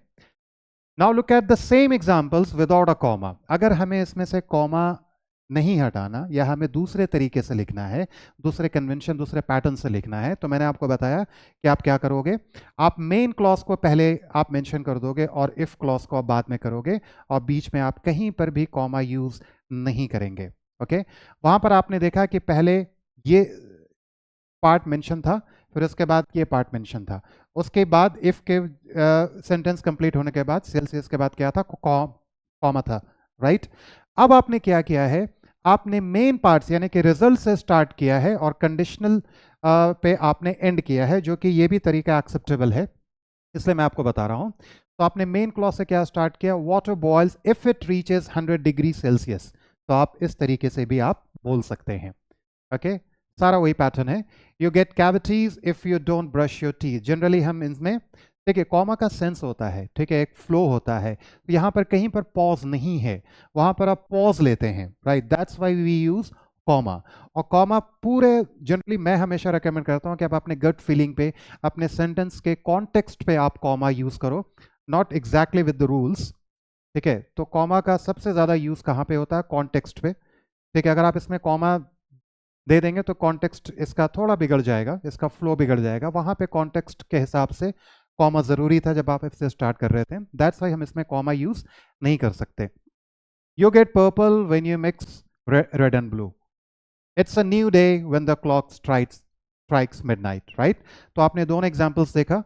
Now look at the same examples without a comma. अगर हमें इसमें से कॉमा नहीं हटाना, या हमें दूसरे तरीके से लिखना है, दूसरे कन्वेंशन, दूसरे पैटर्न से लिखना है, तो मैंने आपको बताया कि आप क्या करोगे। आप मेन क्लॉज को पहले आप मेंशन कर दोगे और इफ क्लॉज को आप बाद में करोगे, और बीच में आप कहीं पर भी कॉमा यूज नहीं करेंगे। ओके, वहां पर आपने देखा कि पहले ये पार्ट मेंशन था, फिर उसके बाद ये पार्ट मेंशन था, उसके बाद इफ के सेंटेंस कंप्लीट होने के बाद सेल्सियस के बाद क्या था? कॉमा था, राइट? अब आपने क्या किया है? आपने मेन पार्ट्स यानी कि रिजल्ट से स्टार्ट किया है और कंडीशनल पे आपने एंड किया है, जो कि ये भी तरीका एक्सेप्टेबल है, इसलिए मैं आपको बता रहा हूं। तो आपने मेन क्लॉज से क्या स्टार्ट किया? Water boils if it reaches 100 degree Celsius. तो आप इस तरीके से भी आप बोल सकते हैं। ओके, सारा वही पैटर्न है। You get cavities if you don't brush your teeth. Generally हम इसमें, ठीक है, कॉमा का सेंस होता है, ठीक है, एक फ्लो होता है। तो यहाँ पर कहीं पर पॉज नहीं है, वहां पर आप पॉज लेते हैं, right? That's why we use comma. और कॉमा पूरे जनरली मैं हमेशा रेकमेंड करता हूँ कि आप अपने गट फीलिंग पे, अपने सेंटेंस के कॉन्टेक्स्ट पे आप कॉमा यूज करो, not exactly with the rules, ठीक है? तो कॉमा का सबसे ज्यादा यूज कहाँ पे होता है? कॉन्टेक्स्ट पे, ठीक है? अगर आप इसमें कॉमा दे देंगे तो कॉन्टेक्स्ट इसका थोड़ा बिगड़ जाएगा, इसका फ्लो बिगड़ जाएगा। वहां पे कॉन्टेक्स्ट के हिसाब से कॉमा जरूरी था जब आप इससे स्टार्ट कर रहे थे, दैट्स वाई हम इसमें कॉमा यूज नहीं कर सकते। You get purple when you mix red and blue. It's a new day when the clock strikes midnight, right? तो आपने दोनों एग्जांपल्स देखा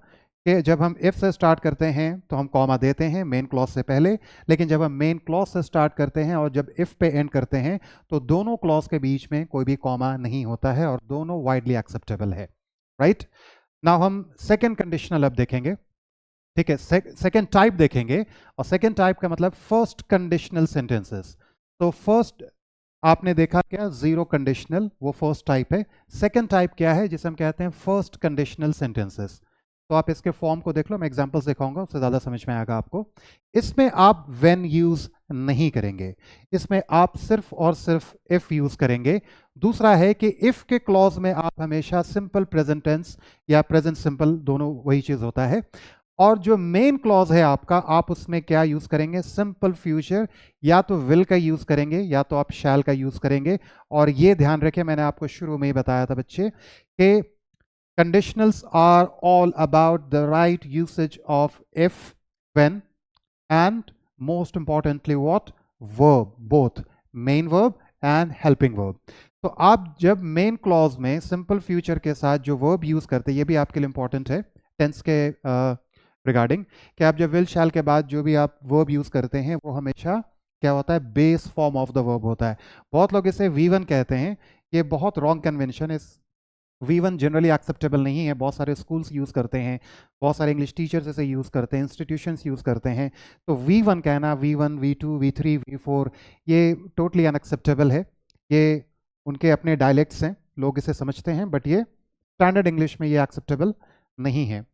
कि जब हम इफ से स्टार्ट करते हैं तो हम कॉमा देते हैं मेन क्लॉज से पहले, लेकिन जब हम मेन क्लॉज से स्टार्ट करते हैं और जब इफ पे एंड करते हैं तो दोनों क्लॉज के बीच में कोई भी कॉमा नहीं होता है और दोनों वाइडली एक्सेप्टेबल है, राइट? नाउ हम सेकंड कंडीशनल अब देखेंगे। ठीक है, सेकेंड टाइप देखेंगे, और सेकेंड टाइप का मतलब फर्स्ट कंडीशनल सेंटेंसेस। तो फर्स्ट आपने देखा क्या, जीरो कंडीशनल, वो फर्स्ट टाइप है। सेकेंड टाइप क्या है, जिसे हम कहते हैं फर्स्ट कंडीशनल सेंटेंसेस। तो आप इसके फॉर्म को देख लो, मैं एग्जांपल्स दिखाऊंगा, उससे ज़्यादा समझ में आएगा आपको। इसमें आप व्हेन यूज़ नहीं करेंगे, इसमें आप सिर्फ और सिर्फ इफ़ यूज़ करेंगे। दूसरा है कि इफ़ के क्लॉज में आप हमेशा सिंपल प्रेजेंट टेंस या प्रेजेंट सिंपल, दोनों वही चीज़ होता है। और जो मेन क्लॉज है आपका, आप उसमें क्या यूज करेंगे, सिंपल फ्यूचर, या तो विल का यूज करेंगे या तो आप शैल का यूज करेंगे। और ये ध्यान रखें, मैंने आपको शुरू में ही बताया था बच्चे कि conditionals are all about the right usage of if, when, and most importantly what, verb, both main verb and helping verb. तो आप जब मेन क्लॉज में सिंपल फ्यूचर के साथ जो वर्ब यूज करते हैं, ये भी आपके लिए इंपॉर्टेंट है टेंस के रिगार्डिंग, कि आप जब विल शैल के बाद जो भी आप वर्ब यूज़ करते हैं वो हमेशा क्या होता है, base form of the verb होता है। बहुत लोग इसे V1 कहते हैं, ये बहुत रॉन्ग कन्वेंशन है। V1 जनरली एक्सेप्टेबल नहीं है, बहुत सारे स्कूल्स यूज़ करते हैं, बहुत सारे इंग्लिश टीचर्स इसे यूज़ करते हैं, इंस्टीट्यूशंस यूज़ करते हैं। तो V1 कहना, V1, V2, V3, V4, ये टोटली अनएक्सेप्टेबल है। ये उनके अपने डायलेक्ट्स हैं, लोग इसे समझते हैं, बट ये स्टैंडर्ड इंग्लिश में ये एक्सेप्टेबल नहीं है।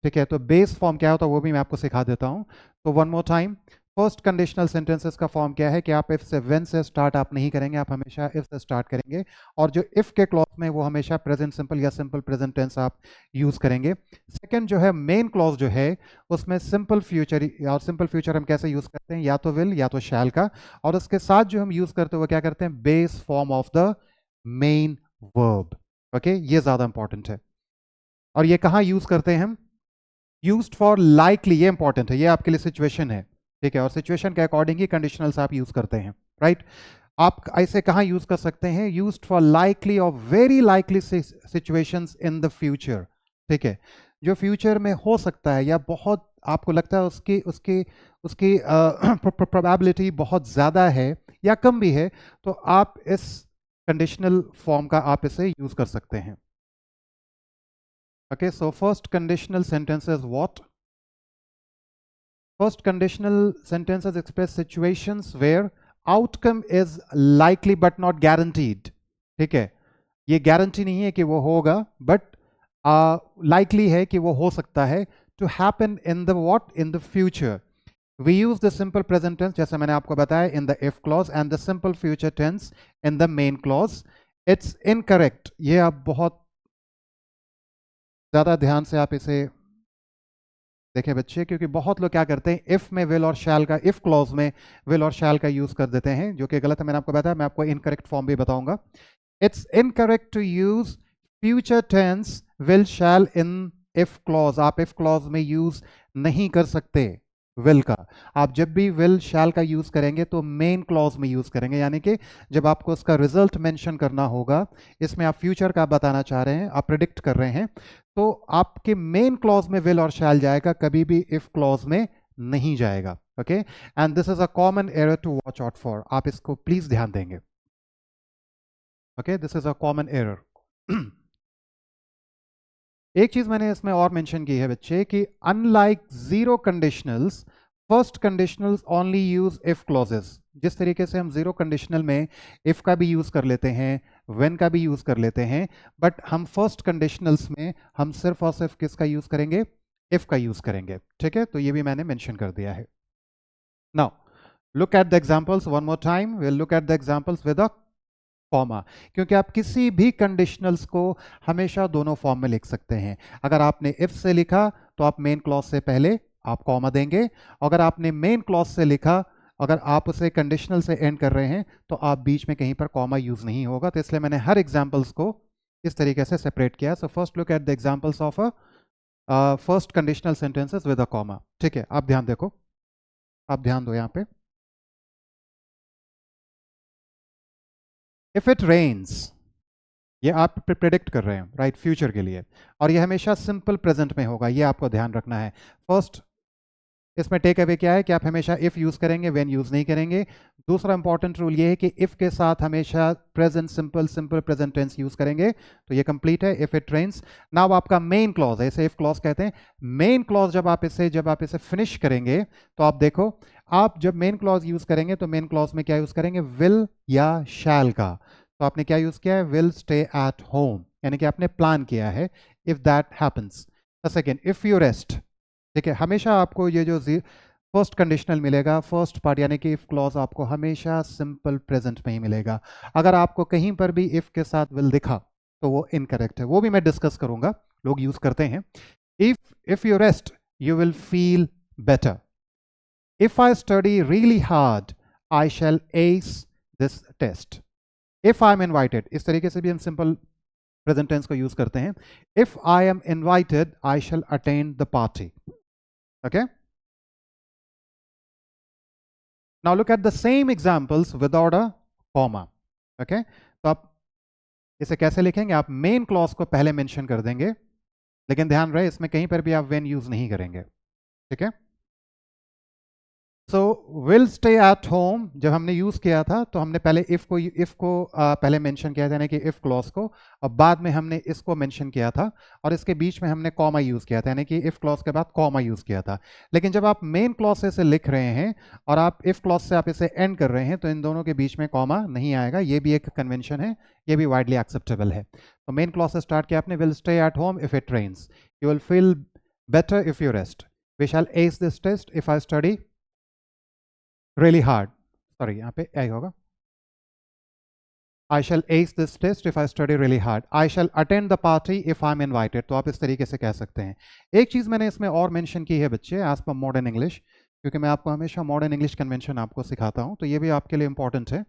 ठीक है, तो बेस फॉर्म क्या होता है वो भी मैं आपको सिखा देता हूं। तो one more time, first conditional sentences का फॉर्म क्या है कि आप इफ से, व्हेन से स्टार्ट आप नहीं करेंगे, आप हमेशा इफ से स्टार्ट करेंगे। और जो इफ के क्लॉज में वो हमेशा प्रेजेंट सिंपल या सिंपल प्रेजेंट टेंस आप यूज करेंगे। सेकंड जो है मेन क्लॉज जो है, उसमें सिंपल फ्यूचर, और सिंपल फ्यूचर हम कैसे यूज करते हैं, या तो विल या तो शैल का, और उसके साथ जो हम यूज करते हैं वो क्या करते हैं, base form of the main verb. Okay, ये ज्यादा इंपॉर्टेंट है। और ये कहाँ यूज करते हैं हम, यूज्ड फॉर लाइकली, ये इंपॉर्टेंट है, ये आपके लिए सिचुएशन है। ठीक है, और सिचुएशन के अकॉर्डिंग ही कंडीशनल्स आप यूज करते हैं, राइट। आप ऐसे कहाँ यूज कर सकते हैं, यूज्ड फॉर लाइकली और very likely situations in the future. ठीक है, जो फ्यूचर में हो सकता है या बहुत आपको लगता है उसकी उसकी उसकी प्रोबेबिलिटी बहुत ज़्यादा है या कम भी है, तो आप इस कंडीशनल फॉर्म का आप इसे यूज कर सकते हैं। Okay, so first conditional sentence is what? First conditional sentences express situations where outcome is likely but not guaranteed. ठीक है, ये गारंटी नहीं है कि वो होगा, बट likely है कि वो हो सकता है, to happen in the what, in the future. We use the simple present tense, जैसे मैंने आपको बताया, in the if clause, and the simple future tense in the main clause. It's incorrect, ये आप बहुत ज़्यादा ध्यान से आप इसे देखें बच्चे, क्योंकि बहुत लोग क्या करते हैं, इफ़ में विल और शैल का, इफ़ क्लॉज में विल और शैल का यूज़ कर देते हैं, जो कि गलत है। मैंने आपको बताया, मैं आपको इनकरेक्ट फॉर्म भी बताऊंगा। It's incorrect to use future tense will shall in if clause. आप इफ़ क्लॉज में यूज़ नहीं कर सकते विल का। आप जब भी विल शैल का यूज़ करेंगे तो मेन क्लॉज में यूज़ करेंगे, यानी कि जब आपको उसका रिजल्ट मेंशन करना होगा, इसमें आप फ्यूचर का बताना चाह रहे हैं, आप प्रिडिक्ट कर रहे हैं, तो आपके मेन क्लॉज में विल और शैल जाएगा, कभी भी इफ क्लॉज में नहीं जाएगा। Okay, and this is a common error to watch out for, आप इसको प्लीज ध्यान देंगे। Okay, this is a common error. एक चीज मैंने इसमें और मेंशन की है बच्चे कि unlike zero conditionals, first conditionals only use if clauses. जिस तरीके से हम जीरो कंडीशनल में इफ का भी यूज कर लेते हैं, व्हेन का भी यूज कर लेते हैं, बट हम फर्स्ट कंडीशनल्स में हम सिर्फ और सिर्फ किसका यूज करेंगे, इफ का यूज करेंगे। ठीक है, तो ये भी मैंने मेंशन कर दिया है। Now look at the examples one more time, will look at the examples with a comma, क्योंकि आप किसी भी कंडीशनल्स को हमेशा दोनों फॉर्म में लिख सकते हैं। अगर आपने इफ से लिखा तो आप मेन क्लॉज से पहले आप कॉमा देंगे, अगर आपने मेन क्लॉज से लिखा, अगर आप उसे कंडीशनल से एंड कर रहे हैं, तो आप बीच में कहीं पर कॉमा यूज नहीं होगा। तो इसलिए मैंने हर एग्जांपल्स को इस तरीके से सेपरेट किया। So first look at the examples of a first conditional sentences with a comma. ठीक है, आप ध्यान देखो, आप ध्यान दो यहाँ पे। इफ इट रेन्स, ये आप प्रिडिक्ट कर रहे हैं, राइट, फ्यूचर के लिए, और ये हमेशा सिंपल प्रेजेंट में होगा, ये आपको ध्यान रखना है। फर्स्ट इसमें टेक अवे क्या है कि आप हमेशा इफ यूज करेंगे, व्हेन यूज नहीं करेंगे। दूसरा इंपॉर्टेंट रूल ये है कि इफ के साथ हमेशा present simple simple present tense use करेंगे, तो ये कंप्लीट है। इफ इट रेन्स, नाउ आपका मेन क्लॉज है, इसे इफ क्लॉज कहते हैं। मेन क्लॉज जब आप इसे फिनिश करेंगे तो आप देखो, आप जब मेन क्लॉज यूज करेंगे तो मेन क्लॉज में क्या यूज करेंगे, विल या शैल का। तो आपने क्या यूज किया है, विल स्टे एट होम, यानी कि आपने प्लान किया है if that happens. Second, if you rest, ठीक है, हमेशा आपको ये जो फर्स्ट कंडीशनल मिलेगा, फर्स्ट पार्ट यानी कि इफ क्लॉज आपको हमेशा सिंपल प्रेजेंट में ही मिलेगा। अगर आपको कहीं पर भी इफ के साथ विल दिखा तो वो इनकरेक्ट है, वो भी मैं डिस्कस करूंगा, लोग यूज करते हैं। If you rest you will feel better. If I study really hard I shall ace this test. If I am invited, इस तरीके से भी हम सिंपल प्रेजेंट टेंस को यूज करते हैं। If I am invited I shall attend the party. Okay, now look at the same examples without a comma. Okay, तो आप इसे कैसे लिखेंगे, आप मेन क्लॉज को पहले मेंशन कर देंगे, लेकिन ध्यान रहे इसमें कहीं पर भी आप व्हेन यूज नहीं करेंगे, ठीक है। So will stay at home जब हमने यूज किया था तो हमने पहले इफ को पहले मेंशन किया था, यानी कि इफ क्लॉज को, और बाद में हमने इसको मेंशन किया था, और इसके बीच में हमने कॉमा यूज किया था, यानी कि इफ क्लॉज के बाद कॉमा यूज किया था। लेकिन जब आप मेन क्लॉज से इसे लिख रहे हैं और आप इफ क्लॉज से आप इसे एंड कर रहे हैं तो इन दोनों के बीच में कॉमा नहीं आएगा। ये भी एक कन्वेंशन है, ये भी वाइडली एक्सेप्टेबल है। तो मेन क्लॉज से स्टार्ट किया आपने, will stay at home if it rains, you will feel better if you rest, we shall ace this test if I study really hard, sorry यहाँ पे आई होगा, I shall ace this test if I study really hard, I shall attend the party if I'm invited। तो आप इस तरीके से कह सकते हैं। एक चीज़ मैंने इसमें और मेंशन की है बच्चे, एज पर मॉडर्न इंग्लिश, क्योंकि मैं आपको हमेशा मॉडर्न इंग्लिश कन्वेंशन आपको सिखाता हूँ, तो ये भी आपके लिए इंपॉर्टेंट है।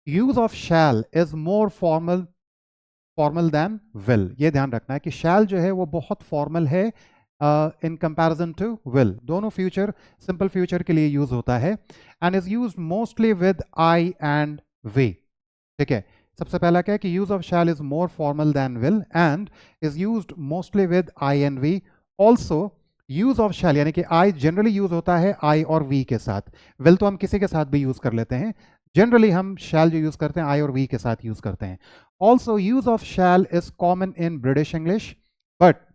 Use of shall is more formal than will. ये ध्यान रखना है कि शैल जो है वो बहुत फॉर्मल है इन कंपैरिजन टू विल। दोनों फ्यूचर सिंपल फ्यूचर के लिए यूज होता है, and is use mostly with I and we, ठीक है। सबसे पहला क्या है कि use of shall is more formal than will and is used mostly with I and we. Also use of shall यानी कि आई जनरली यूज होता है आई और वी के साथ, विल तो हम किसी के साथ भी यूज कर लेते हैं, जनरली हम शैल जो यूज करते हैं आई और वी के साथ यूज करते हैं। Also use of shall is common in British English but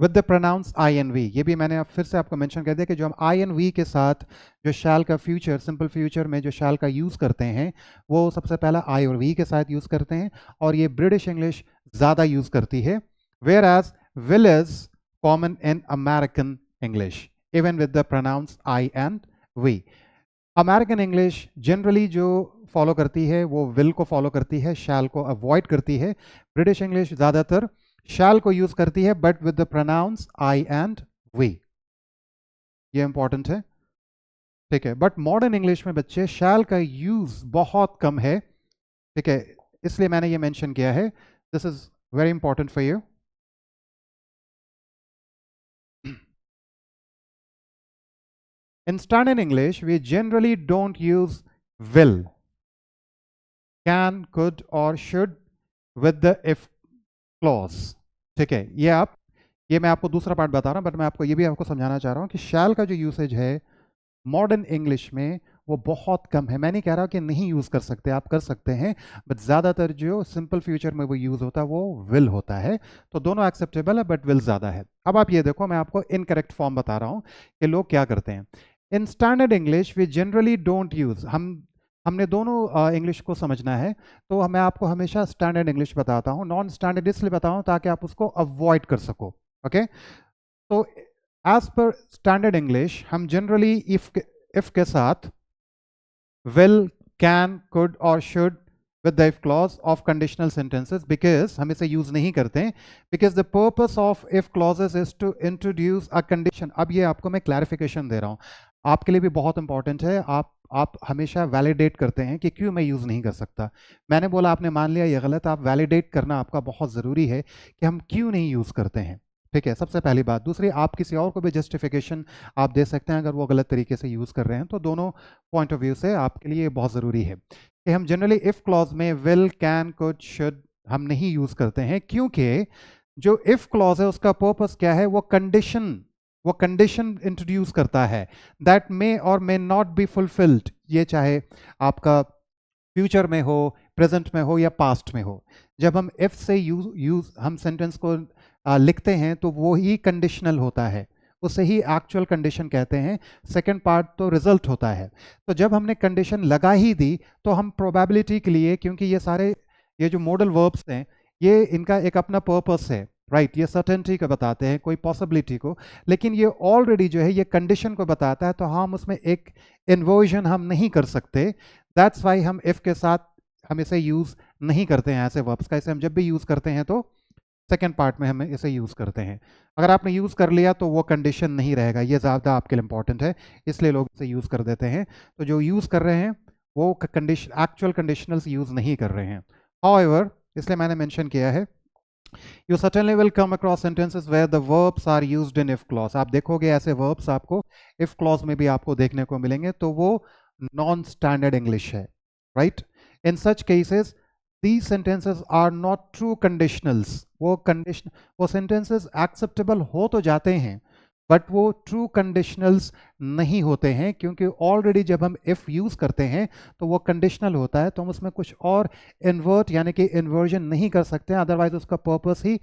with the pronouns I and we. ये भी मैंने फिर से आपको मेंशन कर दिया कि जो हम आई एन वी के साथ जो शैल का फ्यूचर सिंपल फ्यूचर में जो शैल का यूज़ करते हैं वो सबसे पहला आई और वी के साथ यूज़ करते हैं, और ये ब्रिटिश इंग्लिश ज़्यादा यूज़ करती है। Whereas will is common in American English even with the pronouns I and we. American English generally जो फॉलो करती है वो विल को फॉलो करती है, शैल को अवॉइड करती है। ब्रिटिश इंग्लिश ज़्यादातर शैल को यूज करती है but with the pronouns I and we, ये इंपॉर्टेंट है, ठीक है। बट मॉडर्न इंग्लिश में बच्चे शैल का यूज बहुत कम है, ठीक है, इसलिए मैंने ये मेंशन किया है। This is very important for you. In standard English, we generally don't use will, can, could or should with the if clause, ठीक है। ये मैं आपको दूसरा पार्ट बता रहा हूँ, बट मैं आपको ये भी आपको समझाना चाह रहा हूँ कि शैल का जो यूसेज है मॉडर्न इंग्लिश में वो बहुत कम है। मैं नहीं कह रहा कि नहीं यूज़ कर सकते, आप कर सकते हैं, बट ज़्यादातर जो सिंपल फ्यूचर में वो यूज़ होता है वो विल होता है। तो दोनों एक्सेप्टेबल है बट विल ज़्यादा है। अब आप ये देखो, मैं आपको इनकरेक्ट फॉर्म बता रहा हूँ कि लोग क्या करते हैं। In standard English we generally don't use, हमने दोनों इंग्लिश को समझना है, तो मैं आपको हमेशा स्टैंडर्ड इंग्लिश बताता हूँ, नॉन स्टैंडर्ड इसलिए बताऊँ ताकि आप उसको अवॉइड कर सको, ओके। तो एज पर स्टैंडर्ड इंग्लिश हम जनरली इफ के साथ विल, कैन, कुड और should with the if clause of conditional sentences, because हम इसे यूज नहीं करते हैं, because the purpose of if clauses is to introduce a condition। अब ये आपको मैं क्लैरिफिकेशन दे रहा हूँ, आपके लिए भी बहुत इंपॉर्टेंट है। आप हमेशा वैलिडेट करते हैं कि क्यों मैं यूज़ नहीं कर सकता। मैंने बोला, आपने मान लिया ये गलत, आप वैलिडेट करना आपका बहुत ज़रूरी है कि हम क्यों नहीं यूज़ करते हैं, ठीक है, सबसे पहली बात। दूसरी, आप किसी और को भी जस्टिफिकेशन आप दे सकते हैं अगर वो गलत तरीके से यूज़ कर रहे हैं, तो दोनों पॉइंट ऑफ व्यू से आपके लिए बहुत ज़रूरी है कि हम जनरली इफ़ क्लॉज में विल, कैन, कुड, शुड हम नहीं यूज़ करते हैं, क्योंकि जो इफ़ क्लॉज है उसका पर्पस क्या है, वो कंडीशन इंट्रोड्यूस करता है दैट मे और मे नॉट बी फुलफिल्ड ये चाहे आपका फ्यूचर में हो, प्रेजेंट में हो या पास्ट में हो, जब हम इफ से यूज हम सेंटेंस को लिखते हैं तो वो ही कंडीशनल होता है, उसे ही एक्चुअल कंडीशन कहते हैं। सेकंड पार्ट तो रिजल्ट होता है। तो जब हमने कंडीशन लगा ही दी तो हम प्रोबेबिलिटी के लिए, क्योंकि ये जो मॉडल वर्ब्स हैं ये इनका एक अपना पर्पस है, राइट, ये सर्टेनिटी को बताते हैं, कोई पॉसिबिलिटी को, लेकिन ये ऑलरेडी जो है ये कंडीशन को बताता है, तो हम उसमें एक इन्वर्जन हम नहीं कर सकते। दैट्स वाई हम इफ के साथ हम इसे यूज नहीं करते हैं ऐसे वर्ब्स का। इसे हम जब भी यूज करते हैं तो सेकेंड पार्ट में हम इसे यूज करते हैं। अगर आपने यूज कर लिया तो वो कंडीशन नहीं रहेगा, ये ज़्यादा आपके लिए इंपॉर्टेंट है, इसलिए लोग इसे यूज कर देते हैं। तो जो यूज कर रहे हैं वो कंडीशन एक्चुअल कंडीशनल्स यूज नहीं कर रहे हैं। हाउएवर, इसलिए मैंने मेंशन किया है, You certainly will come across sentences where the verbs are used in if clause. आप देखोगे ऐसे verbs आपको if clause में भी आपको देखने को मिलेंगे, तो वो non-standard English है, right? In such cases, these sentences are not true conditionals. वो sentences acceptable हो तो जाते हैं, बट वो ट्रू कंडीशनल्स नहीं होते हैं, क्योंकि ऑलरेडी जब हम इफ यूज करते हैं तो वो कंडीशनल होता है, तो हम उसमें कुछ और इन्वर्ट यानी कि इन्वर्जन नहीं कर सकते हैं, अदरवाइज उसका पर्पस ही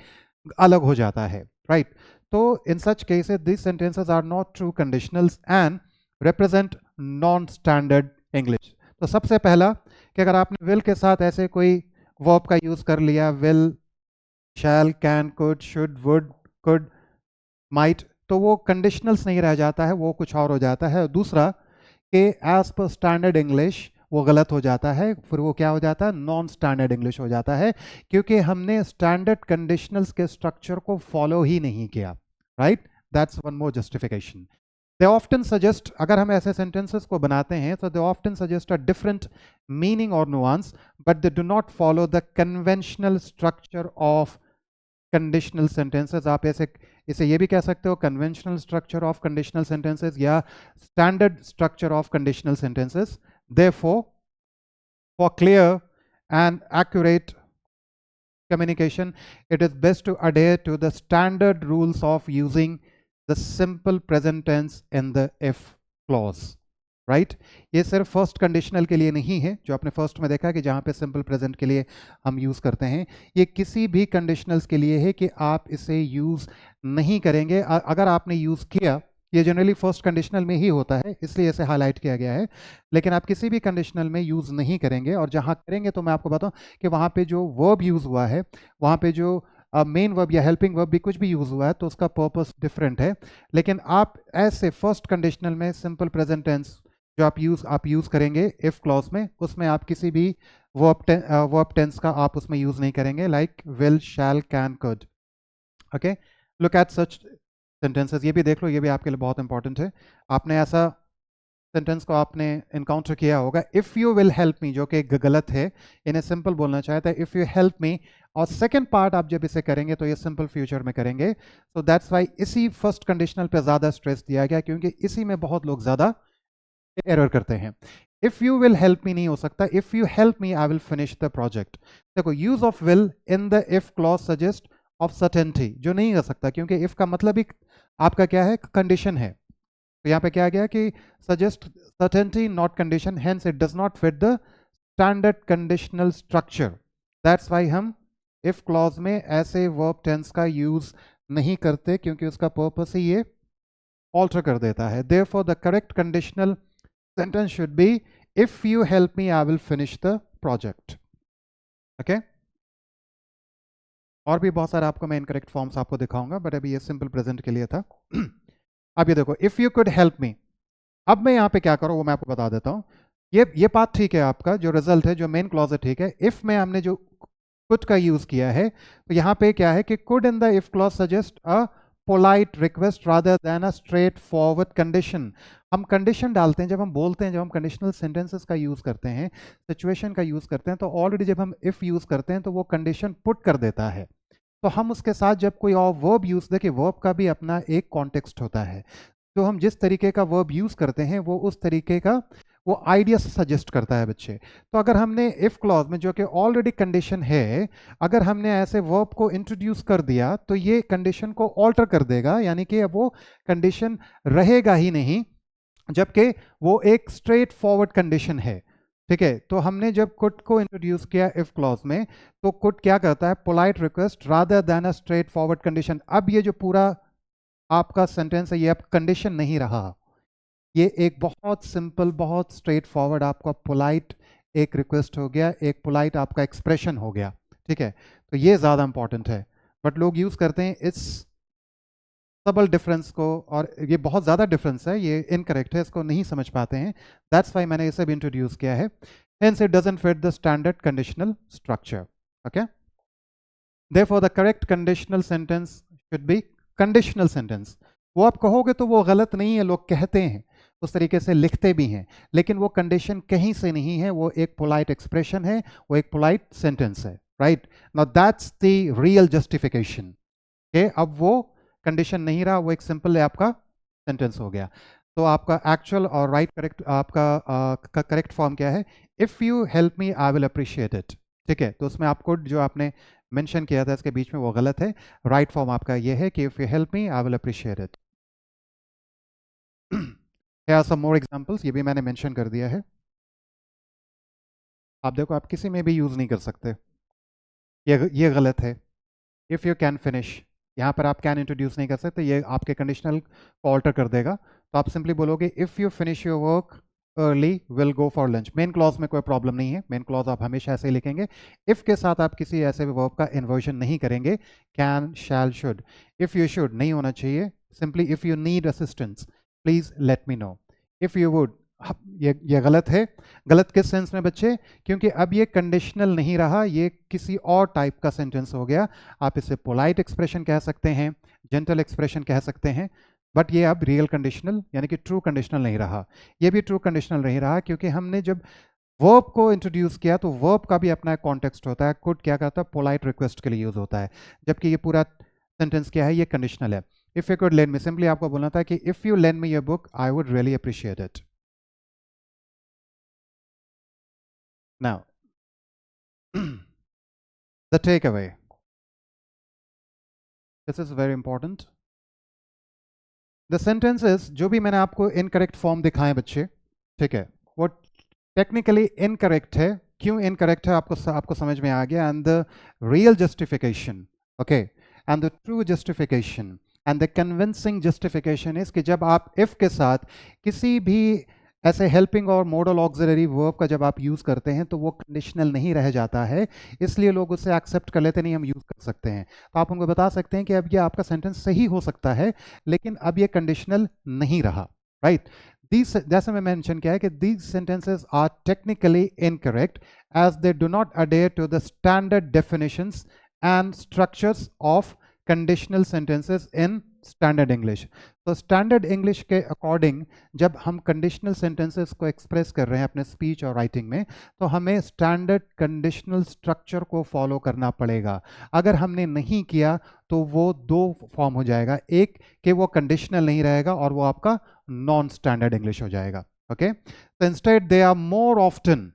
अलग हो जाता है, राइट। तो in such cases this sentences are not true conditionals and represent non standard English. तो सबसे पहला कि अगर आपने विल के साथ ऐसे कोई वर्ब का यूज कर लिया, will, shall, can, could, should, would, could, might, तो वो कंडीशनल्स नहीं रह जाता है, वो कुछ और हो जाता है। दूसरा कि एज पर स्टैंडर्ड इंग्लिश वो गलत हो जाता है, फिर वो क्या हो जाता है, नॉन स्टैंडर्ड इंग्लिश हो जाता है, क्योंकि हमने स्टैंडर्ड कंडीशनल्स के स्ट्रक्चर को फॉलो ही नहीं किया, right. That's one more justification. They often suggest, अगर हम ऐसे सेंटेंसेस को बनाते हैं तो they often suggest a different meaning और nuance, but they do not follow the conventional structure of conditional sentences. आप इसे ये भी कह सकते हो conventional structure of conditional sentences या standard structure of conditional sentences. Therefore, for clear and accurate communication, it is best to adhere to the standard rules of using the simple present tense in the if clause, right. ये सिर्फ first conditional के लिए नहीं है, जो आपने first में देखा कि जहाँ पे सिंपल प्रेजेंट के लिए हम यूज़ करते हैं, ये किसी भी कंडीशनल्स के लिए है कि आप इसे यूज़ नहीं करेंगे। अगर आपने यूज़ किया, ये जनरली फर्स्ट कंडीशनल में ही होता है, इसलिए इसे हाईलाइट किया गया है, लेकिन आप किसी भी कंडीशनल में यूज़ नहीं करेंगे। और जहाँ करेंगे तो मैं आपको बताऊँ कि वहाँ पे जो वर्ब यूज़ हुआ है, वहाँ पे जो मेन वर्ब या हेल्पिंग वर्ब भी कुछ भी यूज़ हुआ है, तो उसका पर्पस डिफरेंट है। लेकिन आप ऐसे फर्स्ट कंडीशनल में सिंपल प्रेजेंट टेंस जो आप यूज़ करेंगे इफ़ क्लॉज में, उसमें आप किसी भी वर्ब टेंस का आप उसमें यूज़ नहीं करेंगे, like will, shall, can, could. Okay, look at such sentences. ये भी देख लो, ये भी आपके लिए बहुत इंपॉर्टेंट है। आपने ऐसा सेंटेंस को आपने इनकाउंटर किया होगा, इफ़ यू विल हेल्प मी, जो कि गलत है, इन्हें सिंपल बोलना चाहता है, इफ़ यू हेल्प मी, और सेकंड पार्ट आप जब इसे करेंगे तो ये सिंपल फ्यूचर में करेंगे। सो दैट्स वाई इसी फर्स्ट कंडीशनल पे ज़्यादा स्ट्रेस दिया गया, क्योंकि इसी में बहुत लोग ज़्यादा एरर करते हैं। If you will help me नहीं हो सकता, if you help me I will finish the project. देखो, use of will in the if clause suggest of certainty, जो नहीं हो सकता, क्योंकि इफ का मतलब ही आपका क्या है, कंडीशन है। तो यहाँ पे क्या गया कि suggest certainty not condition, hence it does not fit the standard conditional structure. That's why हम इफ क्लॉज में ऐसे वर्ब टेंस का यूज नहीं करते, क्योंकि उसका पर्पस ही ये ऑल्टर कर देता है। Therefore the correct conditional sentence should be, if you help me I will finish the project. Okay? और भी बहुत सारे आपको मैं इनकरेक्ट फॉर्म्स आपको दिखाऊंगा, बट अभी ये सिंपल प्रेजेंट के लिए था। अब ये देखो, if you could help me, अब मैं यहाँ पे क्या करूँ वो मैं आपको बता देता हूँ। ये पार्ट ठीक है, आपका जो रिजल्ट है, जो मेन क्लॉज है, ठीक है। इफ में हमने जो could का यूज किया है, तो यहाँ पे क्या है कि could in the if clause suggest a polite request rather than a straightforward condition। हम कंडीशन डालते हैं जब हम बोलते हैं, जब हम कंडीशनल सेंटेंसेस का यूज़ करते हैं, सिचुएशन का यूज़ करते हैं, तो ऑलरेडी जब हम इफ़ यूज़ करते हैं तो वो कंडीशन पुट कर देता है। तो हम उसके साथ जब कोई और वर्ब यूज़, देखिए वर्ब का भी अपना एक कॉन्टेक्स्ट होता है, तो हम जिस तरीके का वर्ब यूज़ करते हैं वो उस तरीके का वो आइडिया सजेस्ट करता है बच्चे। तो अगर हमने इफ़ क्लॉज में, जो कि ऑलरेडी कंडीशन है, अगर हमने ऐसे वर्ब को इंट्रोड्यूस कर दिया तो ये कंडीशन को ऑल्टर कर देगा, यानी कि अब वो कंडीशन रहेगा ही नहीं, जबकि वो एक स्ट्रेट फॉरवर्ड कंडीशन है। ठीक है, तो हमने जब कुड को इंट्रोड्यूस किया इफ क्लॉज में, तो कुड क्या करता है, polite request rather than a straight forward condition. अब ये जो पूरा आपका सेंटेंस है ये अब कंडीशन नहीं रहा, ये एक बहुत सिंपल, बहुत स्ट्रेट फॉरवर्ड आपका पोलाइट एक रिक्वेस्ट हो गया, एक पोलाइट आपका एक्सप्रेशन हो गया। ठीक है, तो ये ज़्यादा इंपॉर्टेंट है, बट लोग यूज़ करते हैं इस सबल डिफरेंस को, और ये बहुत ज़्यादा डिफरेंस है, ये इनकरेक्ट है, इसको नहीं समझ पाते हैं। दैट्स वाई मैंने इसे भी इंट्रोड्यूस किया है। Hence it doesn't fit the standard conditional structure. Okay, therefore the correct conditional sentence should be conditional sentence। वो आप कहोगे तो वो गलत नहीं है, लोग कहते हैं उस तरीके से, लिखते भी हैं, लेकिन वो कंडीशन कहीं से नहीं है, वो एक पोलाइट एक्सप्रेशन है, वो एक पोलाइट सेंटेंस है। Right, now that's the real justification. Okay, अब वो कंडीशन नहीं रहा, वो एक सिंपल आपका सेंटेंस हो गया। तो आपका एक्चुअल और राइट करेक्ट आपका करेक्ट फॉर्म क्या है, if you help me I will appreciate it. ठीक है, तो उसमें आपको जो आपने मेंशन किया था इसके बीच में वो गलत है। राइट फॉर्म आपका ये है कि if you help me I will appreciate it. Here are some more examples, ये भी मैंने मेंशन कर दिया है। आप देखो, आप किसी में भी यूज़ नहीं कर सकते, ये गलत है। इफ़ यू कैन फिनिश, यहाँ पर आप कैन इंट्रोड्यूस नहीं कर सकते, ये आपके कंडीशनल को ऑल्टर कर देगा। तो आप सिंपली बोलोगे if you finish your work early will go for lunch. Main clause में कोई प्रॉब्लम नहीं है, मेन क्लॉज आप हमेशा ऐसे ही लिखेंगे। इफ़ के साथ आप किसी ऐसे वर्ब का इन्वर्जन नहीं करेंगे, can, shall, should. If you should नहीं होना चाहिए, simply if you need assistance please let me know. If you would, ये गलत है। गलत किस सेंस में बच्चे, क्योंकि अब ये कंडीशनल नहीं रहा, ये किसी और टाइप का सेंटेंस हो गया। आप इसे पोलाइट एक्सप्रेशन कह सकते हैं, जेंटल एक्सप्रेशन कह सकते हैं, बट ये अब रियल कंडीशनल यानी कि ट्रू कंडीशनल नहीं रहा। ये भी ट्रू कंडीशनल नहीं रहा, क्योंकि हमने जब वर्ब को इंट्रोड्यूस किया तो वर्ब का भी अपना एक कॉन्टेक्स्ट होता है। कुड क्या करता है, पोलाइट रिक्वेस्ट के लिए यूज होता है, जबकि ये पूरा सेंटेंस क्या है, ये कंडीशनल है। If you could lend me, simply आपको बोलना था कि if you lend me your book I would really appreciate it. Now the takeaway, this is very important, the sentences जो भी मैंने आपको इनकरेक्ट फॉर्म दिखाए बच्चे, ठीक है, वो टेक्निकली इनकरेक्ट है। क्यों इनकरेक्ट है आपको समझ में आ गया। And the real justification, okay, and the true justification and the convincing justification is कि जब आप इफ के साथ किसी भी ऐसे हेल्पिंग और मॉडल ऑक्सिलरी वर्ब का जब आप यूज़ करते हैं तो वो कंडीशनल नहीं रह जाता है, इसलिए लोग उसे एक्सेप्ट कर लेते नहीं, हम यूज़ कर सकते हैं। तो आप उनको बता सकते हैं कि अब ये आपका सेंटेंस सही हो सकता है, लेकिन अब ये कंडीशनल नहीं रहा। राइट, these, जैसे मैं मेंशन किया है कि these sentences are technically incorrect as they do not adhere to the standard definitions and structures of conditional sentences in standard English। तो स्टैंडर्ड इंग्लिश के अकॉर्डिंग जब हम कंडीशनल सेंटेंसेस को एक्सप्रेस कर रहे हैं अपने स्पीच और राइटिंग में, तो हमें स्टैंडर्ड कंडीशनल स्ट्रक्चर को फॉलो करना पड़ेगा। अगर हमने नहीं किया तो वो दो फॉर्म हो जाएगा, एक कि वो कंडीशनल नहीं रहेगा और वो आपका नॉन स्टैंडर्ड इंग्लिश हो जाएगा। ओके, तो instead they are more often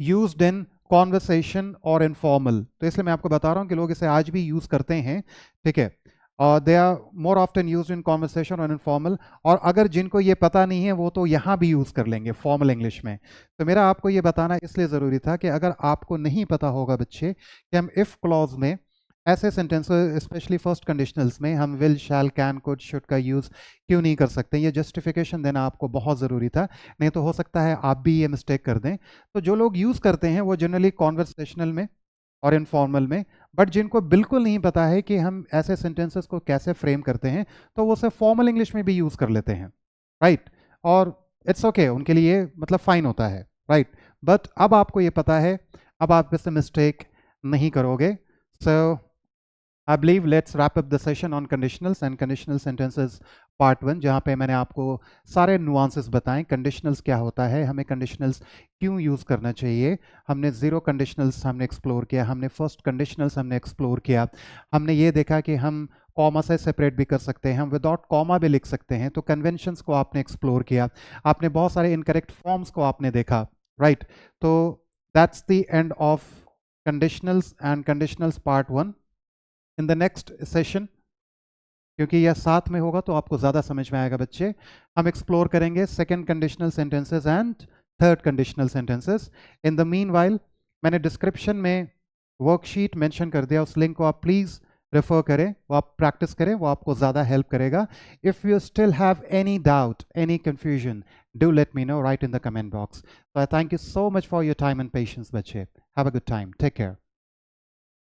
used in conversation और इनफॉर्मल। तो इसलिए मैं आपको बता रहा हूँ कि लोग इसे आज भी यूज़ करते हैं। ठीक है, और they are more often used in conversation और इनफॉर्मल। और अगर जिनको ये पता नहीं है वो तो यहाँ भी यूज़ कर लेंगे फॉर्मल इंग्लिश में। तो मेरा आपको ये बताना इसलिए ज़रूरी था कि अगर आपको नहीं पता होगा बच्चे कि हम इफ़ क्लॉज में ऐसे सेंटेंस, स्पेशली फर्स्ट कंडीशनल्स में, हम will, shall, can, could, should का यूज़ क्यों नहीं कर सकते, ये जस्टिफिकेशन देना आपको बहुत ज़रूरी था। नहीं तो हो सकता है आप भी ये मिस्टेक कर दें। तो जो लोग यूज़ करते हैं वो जनरली कॉन्वर्सेशनल में और इनफॉर्मल में, बट जिनको बिल्कुल नहीं पता है कि हम ऐसे सेंटेंसेस को कैसे फ्रेम करते हैं, तो वो उसे फॉर्मल इंग्लिश में भी यूज़ कर लेते हैं। राइट, और इट्स ओके, उनके लिए मतलब फाइन होता है। राइट, बट अब आपको ये पता है, अब आप इससे मिस्टेक नहीं करोगे। सो I believe let's wrap up the session on conditionals and conditional sentences part 1, जहाँ पे मैंने आपको सारे nuances बताएं, conditionals क्या होता है, हमें conditionals क्यों यूज़ करना चाहिए, हमने ज़ीरो conditionals हमने एक्सप्लोर किया, हमने फर्स्ट conditionals हमने एक्सप्लोर किया, हमने ये देखा कि हम कॉमा से सेपरेट भी कर सकते हैं, हम विदाउट कॉमा भी लिख सकते हैं। तो कन्वेंशंस को आपने एक्सप्लोर किया, आपने बहुत सारे इनकरेक्ट फॉर्म्स को आपने देखा। राइट, तो that's the end of conditionals and conditionals part 1। In the next session क्योंकि यह साथ में होगा तो आपको ज़्यादा समझ में आएगा बच्चे। हम एक्सप्लोर करेंगे second conditional sentences and third conditional sentences. In the meanwhile मैंने डिस्क्रिप्शन में वर्कशीट मेंशन कर दिया, उस लिंक को आप प्लीज़ रेफर करें, वो आप प्रैक्टिस करें, वो आपको ज़्यादा हेल्प करेगा। If you still have any doubt, any confusion, do let me know right in the comment box. So I thank you so much for your time and patience, बच्चे. Have a good time. Take care.